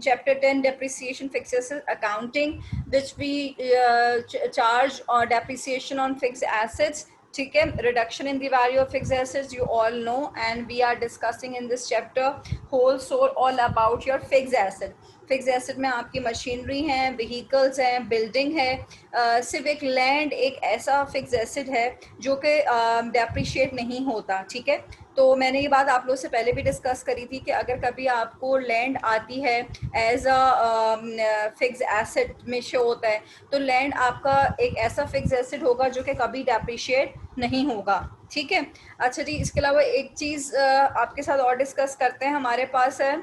chapter 10 depreciation fixed asset accounting, which we charge depreciation on fixed assets. ठीक है, reduction in the value of fixed assets you all know, and we are discussing in this chapter whole soul all about your fixed asset. Fix asset में आपकी machinery हैं, vehicles हैं, building है। सिर्फ एक land एक ऐसा फिक्स एसेट है जो कि डेप्रिशिएट नहीं होता। ठीक है, तो मैंने ये बात आप लोगों से पहले भी डिस्कस करी थी कि अगर कभी आपको लैंड आती है एज अ फिक्स एसेट में शो होता है, तो लैंड आपका एक ऐसा फिक्स एसेट होगा जो कि कभी डेप्रिशिएट नहीं होगा। ठीक है, अच्छा जी, इसके अलावा एक चीज़ आपके साथ और डिस्कस करते हैं। हमारे पास है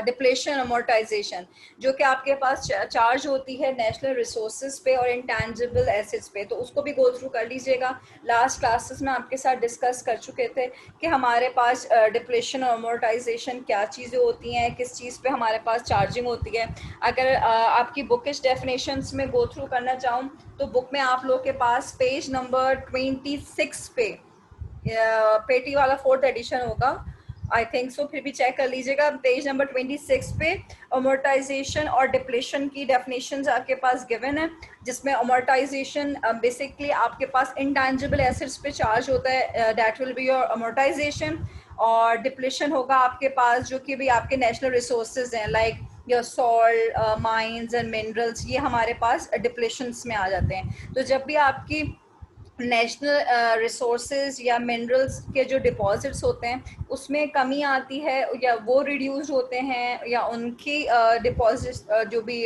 डिप्लेशन अमोर्टाइजेशन, जो कि आपके पास चार्ज होती है नेशनल रिसोर्सेज पे और इंटेंजिबल एसेट्स पे, तो उसको भी गो थ्रू कर लीजिएगा। लास्ट क्लासेस में आपके साथ डिस्कस कर चुके थे कि हमारे पास डिप्लेशन और अमोर्टाइजेशन क्या चीज़ें होती हैं, किस चीज़ पे हमारे पास चार्जिंग होती है। अगर आपकी बुकिश डेफिनेशंस में गो थ्रू करना चाहूँ तो बुक में आप लोग के पास पेज नंबर 26 पे पेटी वाला 4th एडिशन होगा, आई थिंक सो, फिर भी चेक कर लीजिएगा। पेज नंबर 26 पे अमोर्टाइजेशन और डिप्लेशन की डेफिनेशंस आपके पास गिवन है, जिसमें अमोर्टाइजेशन बेसिकली आपके पास इंटेंजिबल एसेट्स पे चार्ज होता है, that will be your amortisation. और डिप्लेशन होगा आपके पास जो कि भी आपके नेशनल रिसोर्सेज हैं, like your salt, mines and minerals, ये हमारे पास डिप्लेशंस में आ जाते हैं। तो जब भी आपकी नेशनल रिसोर्सेज या मिनरल्स के जो डिपॉजिट्स होते हैं उसमें कमी आती है, या वो रिड्यूस होते हैं, या उनकी डिपॉजिट्स जो भी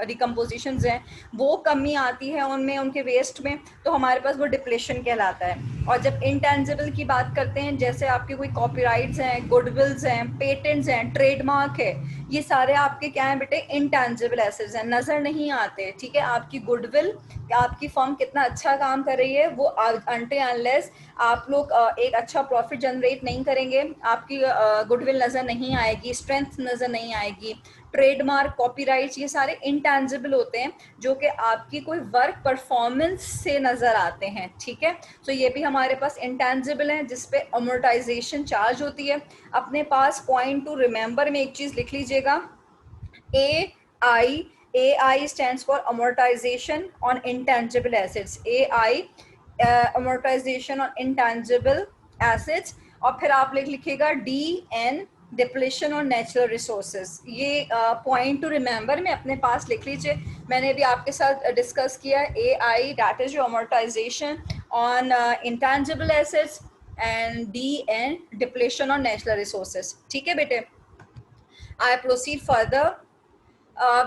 डिकम्पोजिशंस हैं वो कमी आती है उनमें, उनके वेस्ट में, तो हमारे पास वो डिप्लेशन कहलाता है। और जब इंटेंजिबल की बात करते हैं, जैसे आपके कोई कॉपीराइट्स हैं, गुडविल्स हैं, पेटेंट्स हैं, ट्रेडमार्क है, ये सारे आपके क्या हैं बेटे, इंटेंजिबल एसेट्स हैं, नज़र नहीं आते। ठीक है, आपकी गुडविल, आपकी फर्म कितना अच्छा काम कर रही है, वो अनटिल अनलेस आप लोग एक अच्छा प्रॉफिट जनरेट नहीं करेंगे, आपकी गुडविल नज़र नहीं आएगी, स्ट्रेंथ नज़र नहीं आएगी। ट्रेडमार्क, कॉपीराइट्स, ये सारे इंटेंजिबल होते हैं जो कि आपकी कोई वर्क परफॉर्मेंस से नज़र आते हैं। ठीक है, तो ये भी हमारे पास इंटेंजिबल हैं जिस पे अमोर्टाइजेशन चार्ज होती है। अपने पास पॉइंट टू रिमेंबर में एक चीज़ लिख लीजिएगा, AI stands for amortization on intangible assets, AI amortization on intangible assets, और फिर आप लिखिएगा DN डिप्लेशन और नेचुरल रिसोर्सेज। ये पॉइंट टू रिमेंबर में अपने पास लिख लीजिए। मैंने भी आपके साथ डिस्कस किया AI, that is amortisation on intangible assets, and DN depletion और नेचुरल रिसोर्सेज। ठीक है बेटे, I proceed further.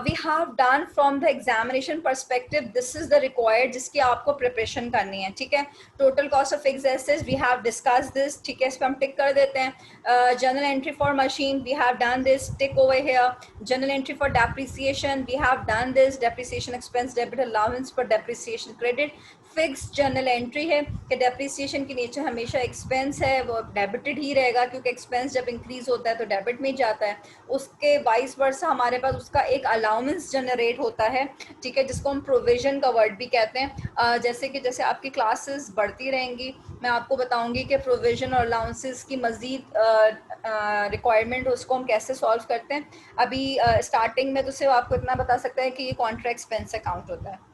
We have done from the examination perspective, this is the required जिसकी आपको प्रिपरेशन करनी है। ठीक है, total cost of fixed assets we have discuss this. ठीक है, इस पर हम टिक कर देते हैं। Journal entry for machine we have done this, tick over here. Journal entry for depreciation we have done this, depreciation expense debit, allowance for depreciation credit. Fix journal entry है कि डेप्रिसिएशन की nature हमेशा expense है, वो debited ही रहेगा, क्योंकि expense जब increase होता है तो डेबिट में जाता है। उसके वाइस वर्सा हमारे पास उसका एक अलाउंस जनरेट होता है। ठीक है, जिसको हम प्रोविजन का वर्ड भी कहते हैं। जैसे कि जैसे आपकी क्लासेस बढ़ती रहेंगी मैं आपको बताऊंगी कि प्रोविजन और अलाउंसेस की मज़ीद रिक्वायरमेंट उसको हम कैसे सॉल्व करते हैं। अभी स्टार्टिंग में तो सिर्फ आपको इतना बता सकता है कि ये कॉन्ट्रा एक्सपेंस अकाउंट होता है।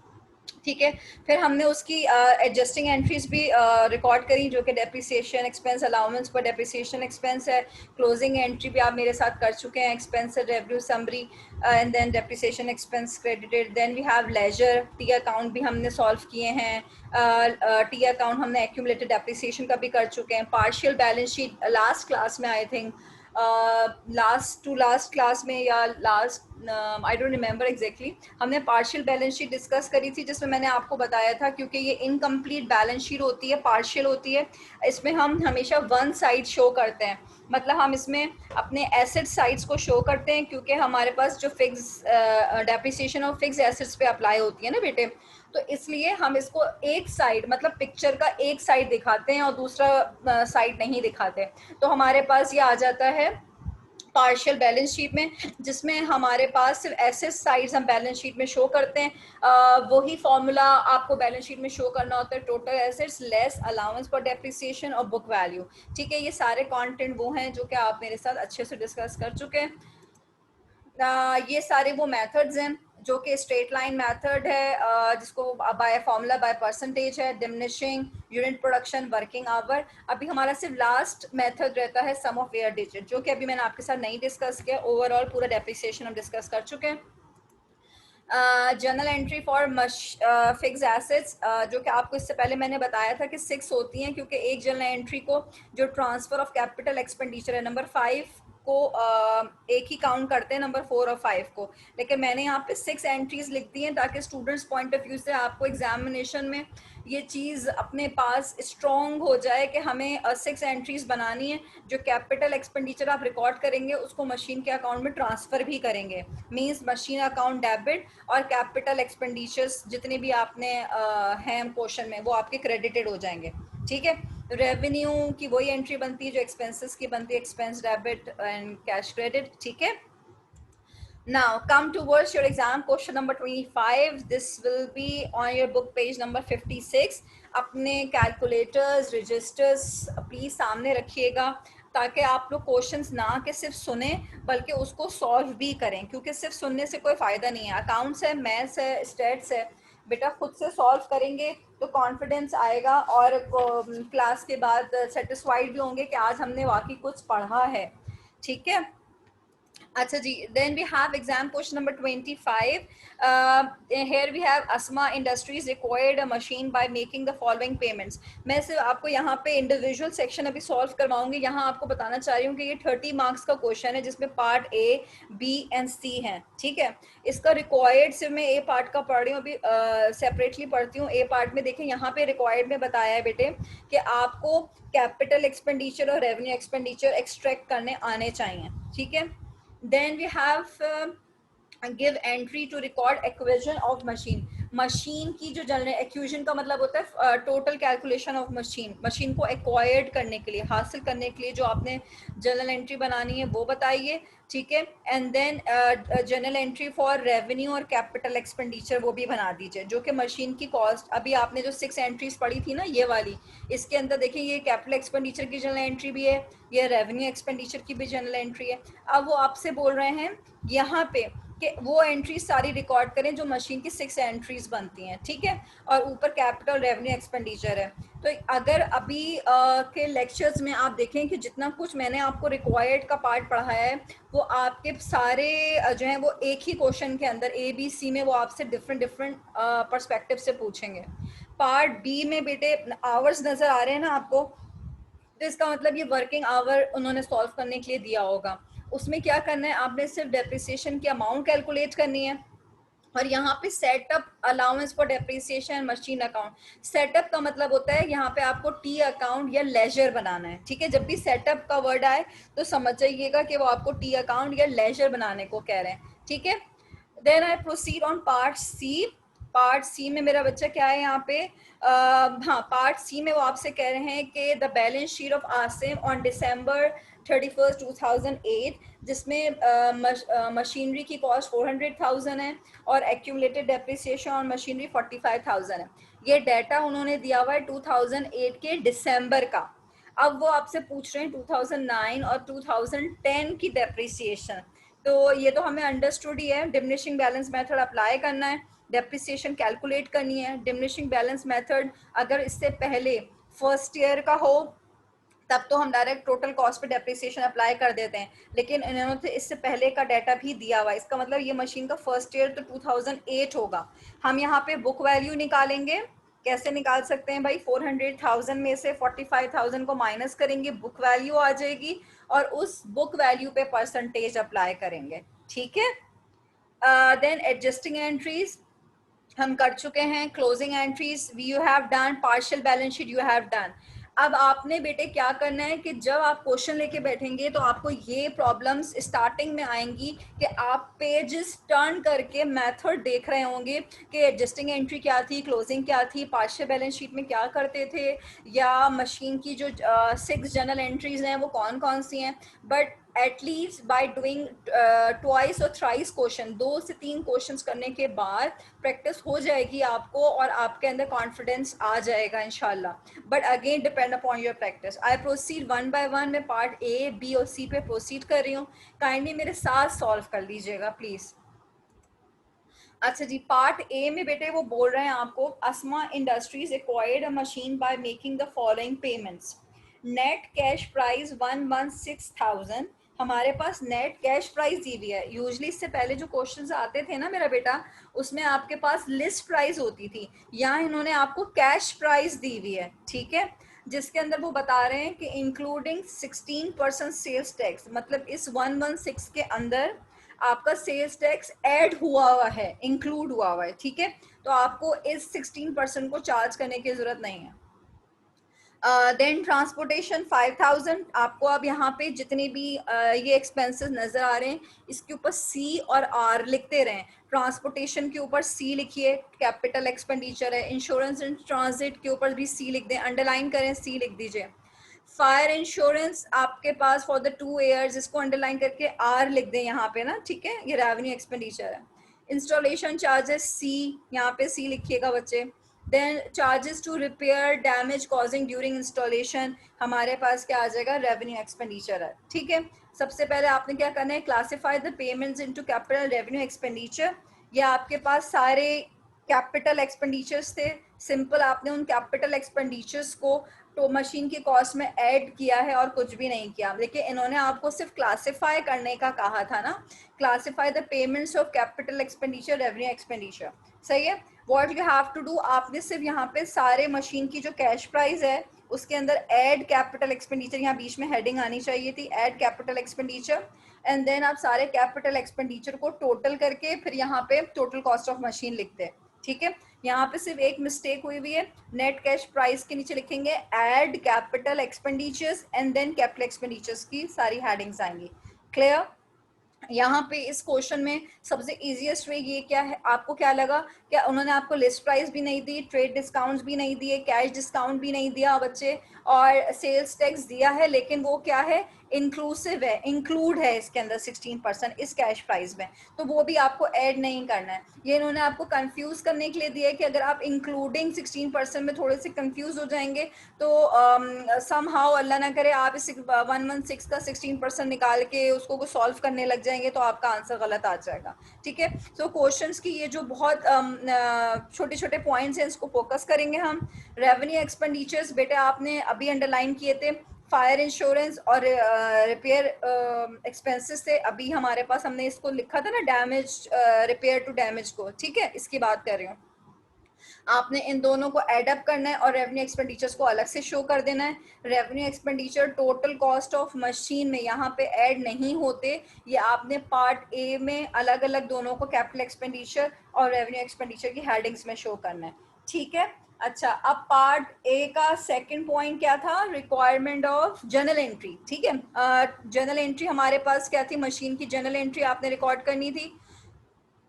ठीक है, फिर हमने उसकी एडजस्टिंग एंट्रीज भी रिकॉर्ड करी, जो कि डेप्रिसिएशन एक्सपेंस, अलाउंस पर डेप्रिसिएशन एक्सपेंस है। क्लोजिंग एंट्री भी आप मेरे साथ कर चुके हैं, expense revenue summary and then depreciation expense credited. Then we have ledger, T account भी हमने सॉल्व किए हैं। टी अकाउंट हमने एक्यूमुलेटेड डेप्रिसिएशन का भी कर चुके हैं। Partial balance sheet last class में, आई थिंक लास्ट क्लास में या last I don't remember exactly, हमने पार्शियल बैलेंस शीट डिस्कस करी थी, जिसमें मैंने आपको बताया था क्योंकि ये इनकम्प्लीट बैलेंस शीट होती है, पार्शियल होती है, इसमें हम हमेशा वन साइड शो करते हैं। मतलब हम इसमें अपने एसेट साइड्स को शो करते हैं, क्योंकि हमारे पास जो फिक्स डेप्रिसिएशन और फिक्स एसेट्स पे अप्लाई होती है ना बेटे, तो इसलिए हम इसको एक साइड, मतलब पिक्चर का एक साइड दिखाते हैं और दूसरा साइड नहीं दिखाते। तो हमारे पास ये आ जाता है पार्शियल बैलेंस शीट में, जिसमें हमारे पास सिर्फ एसेट साइड्स हम बैलेंस शीट में शो करते हैं, वही फॉर्मूला आपको बैलेंस शीट में शो करना होता है, total assets less allowance for depreciation और बुक वैल्यू। ठीक है, ये सारे कंटेंट वो हैं जो कि आप मेरे साथ अच्छे से डिस्कस कर चुके हैं। ये सारे वो मेथड्स हैं जो कि स्ट्रेट लाइन मेथड है, जिसको बाय फॉर्मूला बाय परसेंटेज है, diminishing, unit production, working hour. अभी हमारा सिर्फ लास्ट मेथड रहता है सम ऑफ वेयर डिजिट, जो कि अभी मैंने आपके साथ नहीं डिस्कस किया। ओवरऑल पूरा डेप्रिसिएशन हम डिस्कस कर चुके हैं। Journal entry for fix assets, जो कि आपको इससे पहले मैंने बताया था कि 6 होती हैं, क्योंकि एक जर्नल एंट्री को जो ट्रांसफर ऑफ कैपिटल एक्सपेंडिचर है नंबर 5 को एक ही काउंट करते हैं, नंबर 4 और 5 को, लेकिन मैंने यहाँ पे 6 एंट्रीज लिख दी हैं ताकि स्टूडेंट्स पॉइंट ऑफ व्यू से आपको एग्जामिनेशन में ये चीज़ अपने पास स्ट्रॉन्ग हो जाए कि हमें 6 एंट्रीज बनानी है। जो कैपिटल एक्सपेंडिचर आप रिकॉर्ड करेंगे उसको मशीन के अकाउंट में ट्रांसफ़र भी करेंगे, मींस मशीन अकाउंट डेबिट और कैपिटल एक्सपेंडिचर्स जितने भी आपने हैं क्वेश्चन में वो आपके क्रेडिटेड हो जाएंगे। ठीक है, रेवेन्यू की वही एंट्री बनती है जो एक्सपेंसेस की बनती है, expense debit and cash credit. ठीक है, now come towards your exam question number 25. This will be on your book page number 56. अपने कैलकुलेटर्स रजिस्टर्स प्लीज सामने रखिएगा ताकि आप लोग क्वेश्चंस ना कि सिर्फ सुने बल्कि उसको सॉल्व भी करें, क्योंकि सिर्फ सुनने से कोई फ़ायदा नहीं है। अकाउंट्स है, मैथ्स है, स्टैट्स है, बेटा खुद से सॉल्व करेंगे तो कॉन्फिडेंस आएगा और क्लास के बाद सेटिस्फाइड भी होंगे कि आज हमने वाकई कुछ पढ़ा है। ठीक है, अच्छा जी, then we have exam question number 25. Here we have Asma Industries required a machine by making the following payments. मैं सिर्फ आपको यहाँ पे इंडिविजुअल सेक्शन अभी सॉल्व करवाऊंगी। यहाँ आपको बताना चाह रही हूँ कि ये 30 मार्क्स का क्वेश्चन है जिसमें पार्ट ए, बी एंड सी हैं। ठीक है, इसका रिक्वायर्ड सिर्फ मैं ए पार्ट का पढ़ रही हूँ, अभी सेपरेटली पढ़ती हूँ। ए पार्ट में देखें यहाँ पे रिक्वायर्ड में बताया है बेटे कि आपको कैपिटल एक्सपेंडिचर और रेवेन्यू एक्सपेंडिचर एक्सट्रैक्ट करने आने चाहिए। ठीक है, then we have give entry to record acquisition of machine. Machine की जो जनरल एक्विजिशन का मतलब होता है total calculation of machine, machine को एक्वायर्ड करने के लिए, हासिल करने के लिए जो आपने जनरल एंट्री बनानी है वो बताइए। ठीक है, and then journal entry for revenue और कैपिटल एक्सपेंडिचर वो भी बना दीजिए, जो कि मशीन की कॉस्ट। अभी आपने जो 6 एंट्रीज पढ़ी थी ना ये वाली, इसके अंदर देखिए ये कैपिटल एक्सपेंडिचर की जनरल एंट्री भी है, ये रेवेन्यू एक्सपेंडिचर की भी जनरल एंट्री है। अब वो आपसे बोल रहे हैं यहाँ पे कि वो एंट्रीज सारी रिकॉर्ड करें जो मशीन की 6 एंट्रीज बनती हैं। ठीक है, और ऊपर कैपिटल रेवेन्यू एक्सपेंडिचर है। तो अगर अभी के लेक्चर्स में आप देखें कि जितना कुछ मैंने आपको रिक्वायर्ड का पार्ट पढ़ाया है वो आपके सारे जो है वो एक ही क्वेश्चन के अंदर ए बी सी में वो आपसे डिफरेंट पर्सपेक्टिव से पूछेंगे। पार्ट बी में बेटे आवर्स नज़र आ रहे हैं ना आपको, तो इसका मतलब ये वर्किंग आवर उन्होंने सॉल्व करने के लिए दिया होगा। उसमें क्या करना है, आपने सिर्फ डेप्रिसिएशन की अमाउंट कैलकुलेट करनी है और यहाँ पे setup allowance for depreciation machine account. Setup का मतलब होता है यहाँ पे आपको टी अकाउंट या लेजर बनाना है। ठीक है, जब भी सेटअप का वर्ड आए तो समझ जाइएगा कि वो आपको टी अकाउंट या लेजर बनाने को कह रहे हैं। ठीक है, then I proceed on part C. Part C में मेरा बच्चा क्या है यहाँ पे, हाँ पार्ट सी में वो आपसे कह रहे हैं कि the balance sheet of Asim on December 31, 2008, जिसमें मशीनरी की कॉस्ट 400,000 है और एक्यूमुलेटेड डेप्रिसिएशन ऑन मशीनरी 45,000 है। ये डाटा उन्होंने दिया हुआ है 2008 के दिसंबर का। अब वो आपसे पूछ रहे हैं 2009 और 2010 की डेप्रिसिएशन। तो ये तो हमें अंडरस्टूड ही है, डिमिनिशिंग बैलेंस मेथड अप्लाई करना है, डेप्रिसिएशन कैलकुलेट करनी है। डिमिनिशिंग बैलेंस मेथड अगर इससे पहले फर्स्ट ईयर का हो तब तो हम डायरेक्ट टोटल कॉस्ट पे डेप्रिसिएशन अप्लाई कर देते हैं, लेकिन इन्होंने तो इससे पहले का डाटा भी दिया हुआ है। इसका मतलब ये मशीन का फर्स्ट ईयर तो 2008 होगा। हम यहाँ पे बुक वैल्यू निकालेंगे। कैसे निकाल सकते हैं भाई, 400,000 में से 45,000 को माइनस करेंगे, बुक वैल्यू आ जाएगी और उस बुक वैल्यू पे परसेंटेज अप्लाई करेंगे। ठीक है, देन एडजस्टिंग एंट्रीज हम कर चुके हैं। Closing entries you have done, partial balance sheet you have done. अब आपने बेटे क्या करना है कि जब आप क्वेश्चन लेके बैठेंगे तो आपको ये प्रॉब्लम्स स्टार्टिंग में आएंगी कि आप पेजेस टर्न करके मेथड देख रहे होंगे कि एडजस्टिंग एंट्री क्या थी, क्लोजिंग क्या थी, पार्शियल बैलेंस शीट में क्या करते थे, या मशीन की जो 6 जनरल एंट्रीज हैं वो कौन कौन सी हैं। But at least by doing twice और थ्राइस क्वेश्चन, 2 से 3 क्वेश्चंस करने के बाद प्रैक्टिस हो जाएगी आपको और आपके अंदर कॉन्फिडेंस आ जाएगा इंशाल्लाह। But again depend upon your practice. I proceed one by one. मैं पार्ट ए, बी और सी पे प्रोसीड कर रही हूँ, काइंडली मेरे साथ सॉल्व कर लीजिएगा प्लीज़। अच्छा जी, पार्ट ए में बेटे वो बोल रहे हैं आपको, Asma industries acquired a machine by making the following payments. Net cash price 116,000। हमारे पास नेट कैश प्राइस दी हुई है। यूजली इससे पहले जो क्वेश्चंस आते थे ना मेरा बेटा, उसमें आपके पास लिस्ट प्राइस होती थी, यहाँ इन्होंने आपको कैश प्राइस दी हुई है, ठीक है, जिसके अंदर वो बता रहे हैं कि इंक्लूडिंग 16% सेल्स टैक्स, मतलब इस 116 के अंदर आपका सेल्स टैक्स ऐड हुआ है, इंक्लूड हुआ हुआ है, ठीक है। तो आपको इस 16% को चार्ज करने की जरूरत नहीं है। Then transportation 5,000। आपको अब यहाँ पे जितने भी ये एक्सपेंसेस नज़र आ रहे हैं, इसके ऊपर सी और आर लिखते रहें। ट्रांसपोर्टेशन के ऊपर सी लिखिए, कैपिटल एक्सपेंडिचर है। इंश्योरेंस एंड ट्रांजिट के ऊपर भी सी लिख दें, अंडरलाइन करें, सी लिख दीजिए। फायर इंश्योरेंस आपके पास फॉर द 2 ईयर्स, इसको अंडरलाइन करके आर लिख दें यहाँ पे ना, ठीक है, ये रेवेन्यू एक्सपेंडिचर है। इंस्टॉलेशन चार्जेस सी, यहाँ पे सी लिखिएगा बच्चे। Then charges to repair damage causing during installation, हमारे पास क्या आ जाएगा, रेवेन्यू एक्सपेंडिचर है, ठीक है। सबसे पहले आपने क्या करना है, classify the payments into capital revenue expenditure. ये आपके पास सारे कैपिटल एक्सपेंडिचर्स थे, सिंपल आपने उन कैपिटल एक्सपेंडिचर्स को तो मशीन की कॉस्ट में ऐड किया है और कुछ भी नहीं किया। देखिए इन्होंने आपको सिर्फ क्लासिफाई करने का कहा था ना, classify the payments of capital expenditure revenue expenditure, सही है। What you have to do, आपने सिर्फ यहाँ पे सारे मशीन की जो कैश प्राइस है उसके अंदर ऐड कैपिटल एक्सपेंडिचर, यहाँ बीच में हेडिंग आनी चाहिए थी, add capital expenditure, and then आप सारे कैपिटल एक्सपेंडिचर को टोटल करके फिर यहाँ पे टोटल कॉस्ट ऑफ मशीन लिखते हैं, ठीक है। यहाँ पे सिर्फ एक मिस्टेक हुई हुई है, नेट कैश प्राइस के नीचे लिखेंगे add capital expenditures and then capital expenditures की सारी हेडिंग्स आएंगी। क्लियर? यहाँ पे इस क्वेश्चन में सबसे इजीएस्ट वे ये क्या है, आपको क्या लगा, क्या उन्होंने आपको लिस्ट प्राइस भी नहीं दी, ट्रेड डिस्काउंट्स भी नहीं दिए, कैश डिस्काउंट भी नहीं दिया बच्चे, और सेल्स टैक्स दिया है, लेकिन वो क्या है, इंक्लूसिव है, इंक्लूड है इसके अंदर 16% इस कैश प्राइस में, तो वो भी आपको ऐड नहीं करना है। ये इन्होंने आपको कंफ्यूज करने के लिए दिया है कि अगर आप इंक्लूडिंग 16% में थोड़े से कंफ्यूज हो जाएंगे तो सम हाउ अल्लाह ना करे आप इस 116 का 16% निकाल के उसको सॉल्व करने लग जाएंगे तो आपका आंसर गलत आ जाएगा, ठीक है। सो क्वेश्चंस की ये जो बहुत छोटे छोटे पॉइंट्स हैं इसको फोकस करेंगे हम। रेवेन्यू एक्सपेंडिचर्स बेटे आपने अभी अंडरलाइन किए थे, फायर इंश्योरेंस और रिपेयर एक्सपेंसेस थे, अभी हमारे पास हमने इसको लिखा था ना, डैमेज रिपेयर टू डैमेज को, ठीक है, इसकी बात कर रही हूँ। आपने इन दोनों को एडअप करना है और रेवेन्यू एक्सपेंडिचर्स को अलग से शो कर देना है। Revenue expenditure total cost of machine में यहाँ पे ऐड नहीं होते, ये आपने पार्ट ए में अलग अलग दोनों को कैपिटल एक्सपेंडिचर और रेवेन्यू एक्सपेंडिचर की हेडिंग्स में शो करना है, ठीक है। अच्छा, अब पार्ट ए का सेकंड पॉइंट क्या था, रिक्वायरमेंट ऑफ जर्नल एंट्री, ठीक है। जर्नल एंट्री हमारे पास क्या थी, मशीन की जर्नल एंट्री आपने रिकॉर्ड करनी थी।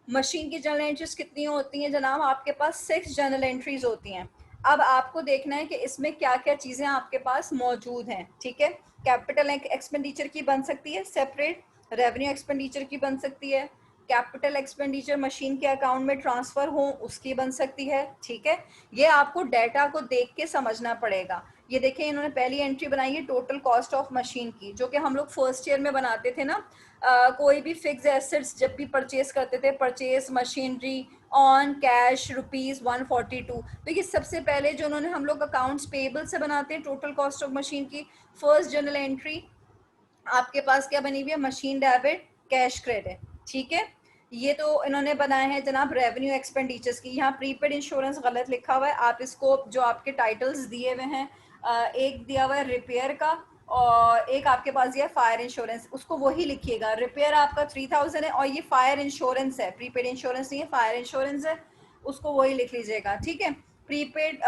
मशीन की जर्नल एंट्रीज कितनी होती हैं जनाब, आपके पास 6 जर्नल एंट्रीज होती हैं। अब आपको देखना है कि इसमें क्या क्या चीज़ें आपके पास मौजूद हैं, ठीक है। कैपिटल एक्सपेंडिचर की बन सकती है सेपरेट, रेवेन्यू एक्सपेंडिचर की बन सकती है, कैपिटल एक्सपेंडिचर मशीन के अकाउंट में ट्रांसफ़र हो उसकी बन सकती है, ठीक है। ये आपको डाटा को देख के समझना पड़ेगा। ये देखें इन्होंने पहली एंट्री बनाई है टोटल कॉस्ट ऑफ मशीन की, जो कि हम लोग फर्स्ट ईयर में बनाते थे ना। कोई भी फिक्स एसेट्स जब भी परचेज करते थे, परचेज मशीनरी ऑन कैश ₹142, तो ये सबसे पहले जो उन्होंने हम लोग अकाउंट्स पेबल से बनाते हैं टोटल कॉस्ट ऑफ मशीन की। फर्स्ट जर्नल एंट्री आपके पास क्या बनी हुई है, मशीन डेबिट कैश क्रेडिट, ठीक है। ये तो इन्होंने बनाए हैं जनाब रेवेन्यू एक्सपेंडिचर्स की। यहाँ प्रीपेड इंश्योरेंस गलत लिखा हुआ है, आप इसको जो आपके टाइटल्स दिए हुए हैं, एक दिया हुआ है रिपेयर का और एक आपके पास दिया फायर इंश्योरेंस, उसको वही लिखिएगा। रिपेयर आपका 3,000 है और ये फायर इंश्योरेंस है, प्रीपेड इंश्योरेंस नहीं है, फायर इंश्योरेंस है, उसको वही लिख लीजिएगा, ठीक है। प्रीपेड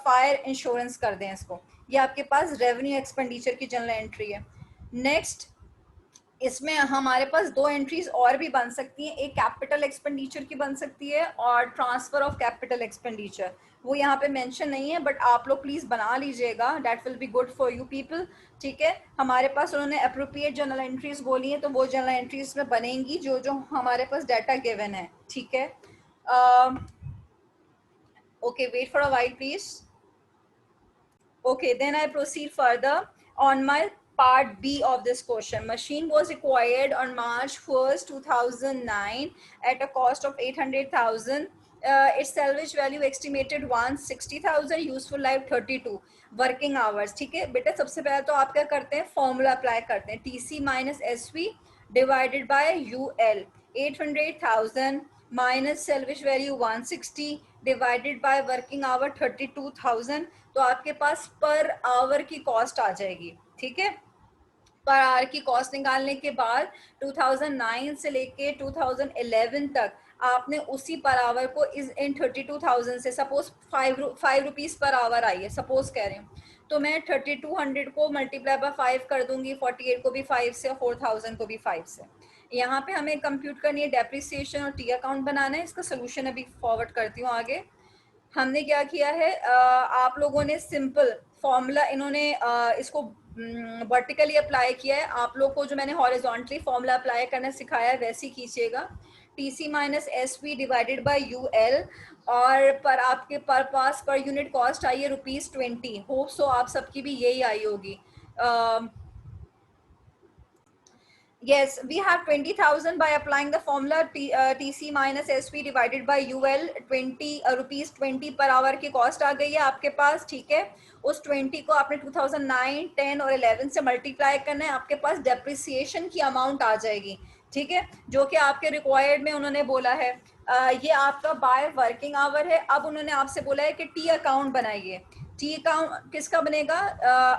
फायर इंश्योरेंस कर दें इसको। ये आपके पास रेवेन्यू एक्सपेंडिचर की जनरल एंट्री है। नेक्स्ट इसमें हमारे पास दो एंट्रीज और भी बन सकती हैं, एक कैपिटल एक्सपेंडिचर की बन सकती है और ट्रांसफर ऑफ कैपिटल एक्सपेंडिचर। वो यहाँ पे मेंशन नहीं है, बट आप लोग प्लीज बना लीजिएगा, that will be good for you people. ठीक है, हमारे पास उन्होंने अप्रोप्रिएट जर्नल एंट्रीज बोली है, तो वो जर्नल एंट्रीज में बनेंगी जो जो हमारे पास डाटा गिवन है। ठीक है, okay, wait for a while please. Okay, then I proceed further on my part B of this question. Machine was acquired on March 1st, 2009 at a cost of 800,000. Its salvage value estimated 160,000, useful life 32, working hours. ठीक है बेटा, सबसे पहले तो आप क्या करते हैं, फॉर्मूला अप्लाई करते हैं, TC minus SV divided by UL, 800,000 minus salvage value 160 divided by working hour 32,000, तो आपके पास पर आवर की कॉस्ट आ जाएगी। ठीक है, पर आवर की कॉस्ट निकालने के बाद 2009 से लेके 2011 तक आपने उसी पर आवर को इस इन 32,000 से, सपोज 5 रुपीज़ पर आवर आई है, सपोज कह रही हूँ, तो मैं 3200 को मल्टीप्लाई बाय 5 कर दूंगी, 48 को भी 5 से और 4000 को भी 5 से। यहाँ पे हमें कंप्यूट करनी है डेप्रिसिएशन और टी अकाउंट बनाना है। इसका सोल्यूशन अभी फॉरवर्ड करती हूँ आगे। हमने क्या किया है, आप लोगों ने सिंपल फॉर्मूला, इन्होंने इसको वर्टिकली अप्लाई किया है, आप लोग को जो मैंने हॉरिजॉन्टली फॉर्मूला अप्लाई करना सिखाया है वैसे ही कीजिएगा। TC minus SV divided by UL, और पर आपके पर पास पर यूनिट कॉस्ट आई है ₹20। होप सो आप सबकी भी यही आई होगी। Yes, we have 20,000 by applying the formula TC minus SV divided by UL, 20 rupees 20 per hour की कॉस्ट आ गई है आपके पास। ठीक है, उस 20 को आपने 2009, 10 और 11 से मल्टीप्लाई करना है, आपके पास डेप्रिसिएशन की अमाउंट आ जाएगी। ठीक है, जो कि आपके रिक्वायर्ड में उन्होंने बोला है। ये आपका बाय वर्किंग आवर है। अब उन्होंने आपसे बोला है कि टी अकाउंट बनाइए। टी अकाउंट किसका बनेगा,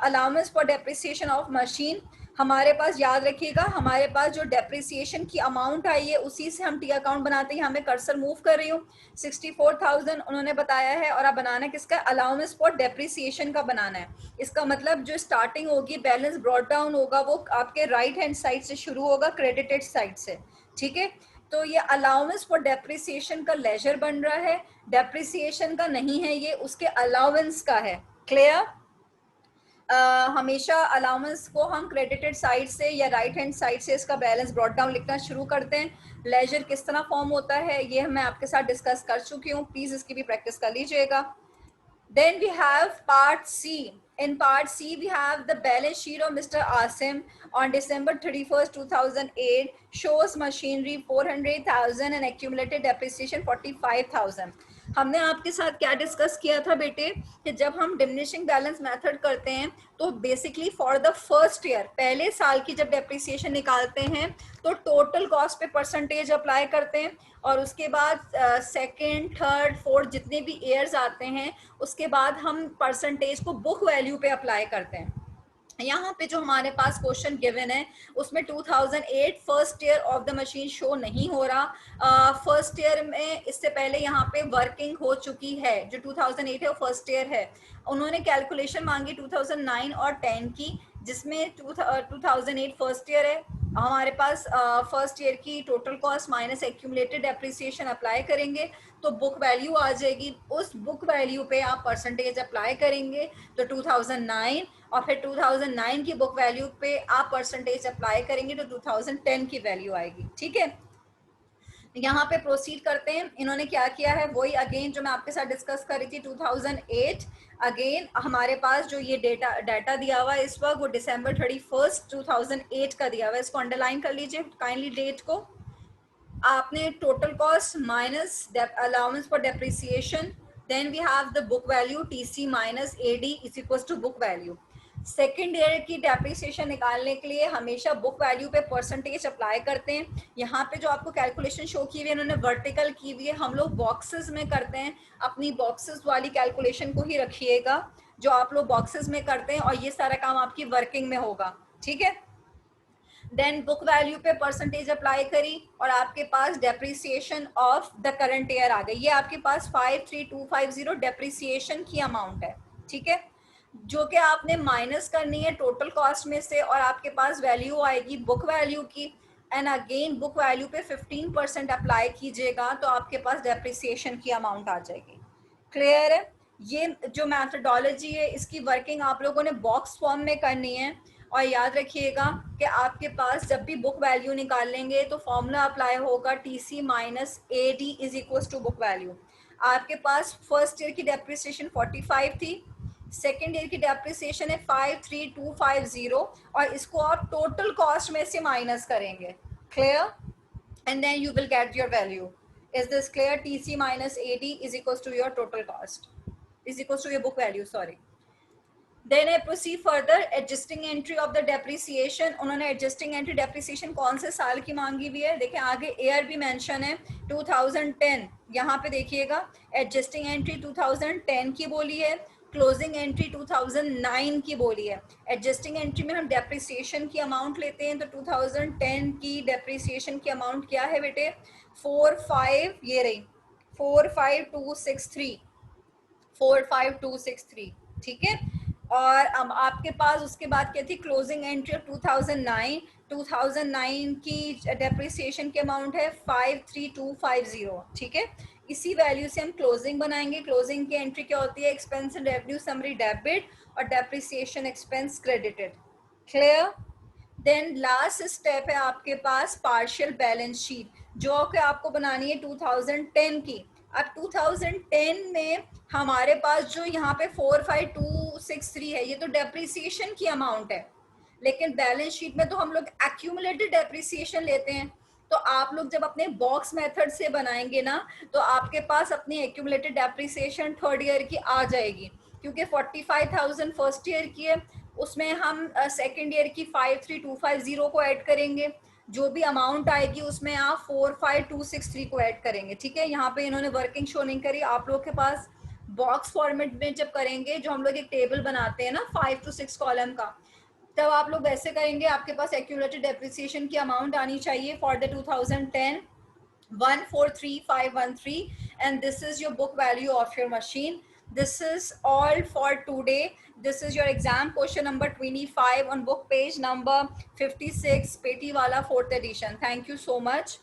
allowance for depreciation of machine. हमारे पास याद रखिएगा, हमारे पास जो डेप्रिसिएशन की अमाउंट आई है उसी से हम टी अकाउंट बनाते हैं। यहाँ मैं कर्सर मूव कर रही हूँ, 64,000 उन्होंने बताया है, और अब बनाना किसका, अलाउंस फॉर डेप्रिसिएशन का बनाना है। इसका मतलब जो स्टार्टिंग होगी, बैलेंस ब्रॉट डाउन होगा, वो आपके राइट हैंड साइड से शुरू होगा, क्रेडिटेड साइड से। ठीक है, तो ये अलाउंस फॉर डेप्रिसिएशन का लेजर बन रहा है, डेप्रिसिएशन का नहीं है, ये उसके अलाउंस का है। क्लियर? हमेशा अलाउंस को हम क्रेडिटेड साइड से या राइट हैंड साइड से इसका बैलेंस ब्रॉट डाउन लिखना शुरू करते हैं। लेजर किस तरह फॉर्म होता है ये मैं आपके साथ डिस्कस कर चुकी हूँ, प्लीज इसकी भी प्रैक्टिस कर लीजिएगा। Then we have part C. In part C, we have the balance sheet of Mr. Asim on December 31st, 2008. Shows machinery 400,000 and accumulated depreciation 45,000. हमने आपके साथ क्या डिस्कस किया था बेटे, कि जब हम डिमिनिशिंग बैलेंस मेथड करते हैं तो basically for the first year, पहले साल की जब डेप्रिसिएशन निकालते हैं तो टोटल कॉस्ट पे परसेंटेज अप्लाई करते हैं, और उसके बाद सेकेंड, थर्ड, फोर्थ जितने भी ईयर्स आते हैं उसके बाद हम परसेंटेज को बुक वैल्यू पे अप्लाई करते हैं। यहाँ पे जो हमारे पास क्वेश्चन गिवन है उसमें 2008 first year of the machine show नहीं हो रहा। फर्स्ट ईयर में इससे पहले यहाँ पे वर्किंग हो चुकी है, जो 2008 है वो फर्स्ट ईयर है। उन्होंने कैलकुलेशन मांगी 2009 और 10 की, जिसमें 2008 फर्स्ट ईयर है। हमारे पास फर्स्ट ईयर की total cost minus accumulated depreciation apply करेंगे तो बुक वैल्यू आ जाएगी। उस बुक वैल्यू पे आप परसेंटेज अप्लाई करेंगे तो 2009, और फिर 2009 की बुक वैल्यू पे आप परसेंटेज अप्लाई करेंगे तो 2010 की वैल्यू आएगी। ठीक है, यहाँ पे प्रोसीड करते हैं। इन्होंने क्या किया है वही अगेन जो मैं आपके साथ डिस्कस कर रही थी, 2008 अगेन हमारे पास जो ये डाटा दिया हुआ है इस वक्त वो December 31st, 2008 का दिया हुआ है। इसको अंडरलाइन कर लीजिए काइंडली डेट को। आपने total cost minus allowance for depreciation, then we have the book value TC minus AD is equal to book value. Second year की डेप्रिसिएशन निकालने के लिए हमेशा बुक वैल्यू पे परसेंटेज अप्लाई करते हैं। यहाँ पे जो आपको कैलकुलेशन शो की हुई है इन्होंने वर्टिकल की हुई है, हम लोग बॉक्सेस में करते हैं। अपनी बॉक्सेस वाली कैलकुलेशन को ही रखिएगा जो आप लोग बॉक्सेस में करते हैं, और ये सारा काम आपकी वर्किंग में होगा। ठीक है, देन बुक वैल्यू पे परसेंटेज अप्लाई करी और आपके पास depreciation of the current year आ गई। ये आपके पास 53250 डेप्रिसिएशन की अमाउंट है। ठीक है, जो कि आपने माइनस करनी है टोटल कॉस्ट में से, और आपके पास वैल्यू आएगी बुक वैल्यू की। एंड अगेन बुक वैल्यू पे 15% अप्लाई कीजिएगा तो आपके पास डेप्रिसिएशन की अमाउंट आ जाएगी। क्लियर है? ये जो मैथडोलॉजी है इसकी वर्किंग आप लोगों ने बॉक्स फॉर्म में करनी है। और याद रखिएगा कि आपके पास जब भी बुक वैल्यू निकाल लेंगे तो फॉर्मूला अप्लाई होगा T C minus A D is equal to book value. आपके पास फर्स्ट ईयर की डेप्रिसिएशन 45 थी, सेकेंड ईयर की डेप्रिसिएशन है 53250, और इसको आप टोटल कॉस्ट में से माइनस करेंगे। Clear? And then you will get your value. Is this clear? T C minus A D is equal to your total cost, is equal to your book value, sorry. Then I proceed further, adjusting entry of the depreciation. उन्होंने adjusting entry depreciation कौन से साल की मांगी हुई है? देखिए आगे ईयर भी मेंशन है 2010, यहाँ पे देखिएगा एडजस्टिंग एंट्री 2010 की बोली है, क्लोजिंग एंट्री 2009 की बोली है। एडजस्टिंग एंट्री में हम डेप्रिसिएशन की अमाउंट लेते हैं, तो 2010 की डेप्रिसिएशन की अमाउंट क्या है बेटे? 45, ये रही 45263, 45263, ठीक है। और अब आपके पास उसके बाद क्या थी? क्लोजिंग एंट्री ऑफ 2009, 2009 की डेप्रिसिएशन की अमाउंट है 53250, ठीक है। इसी वैल्यू से हम क्लोजिंग बनाएंगे। क्लोजिंग की एंट्री क्या होती है? Expense and revenue summary debit और depreciation expense credited. Clear? Then last step है आपके पास पार्शियल बैलेंस शीट, जो कि आपको बनानी है 2010 की। अब 2010 में हमारे पास जो यहाँ पे 45263 है, ये तो डेप्रिसिएशन की अमाउंट है, लेकिन बैलेंस शीट में तो हम लोग एक्यूमुलेटेड डेप्रिसिएशन लेते हैं। तो आप लोग जब अपने बॉक्स मेथड से बनाएंगे ना, तो आपके पास अपनी एक्यूमुलेटेड डेप्रिसिएशन थर्ड ईयर की आ जाएगी, क्योंकि 45,000 फर्स्ट ईयर की है, उसमें हम सेकेंड ईयर की 53250 को ऐड करेंगे, जो भी अमाउंट आएगी उसमें आप 45263 को ऐड करेंगे, ठीक है। यहाँ पे इन्होंने वर्किंग शो नहीं करी, आप लोग के पास बॉक्स फॉर्मेट में जब करेंगे, जो हम लोग एक टेबल बनाते हैं ना 5 to 6 कॉलम का, तब आप लोग वैसे करेंगे। आपके पास एक्यूमुलेटेड डेप्रिसिएशन की अमाउंट आनी चाहिए for the 2010 143513, and this is your book value of your machine. This is all for today. This is your exam question number 25 on book page number 56, Petiwala 4th edition. Thank you so much.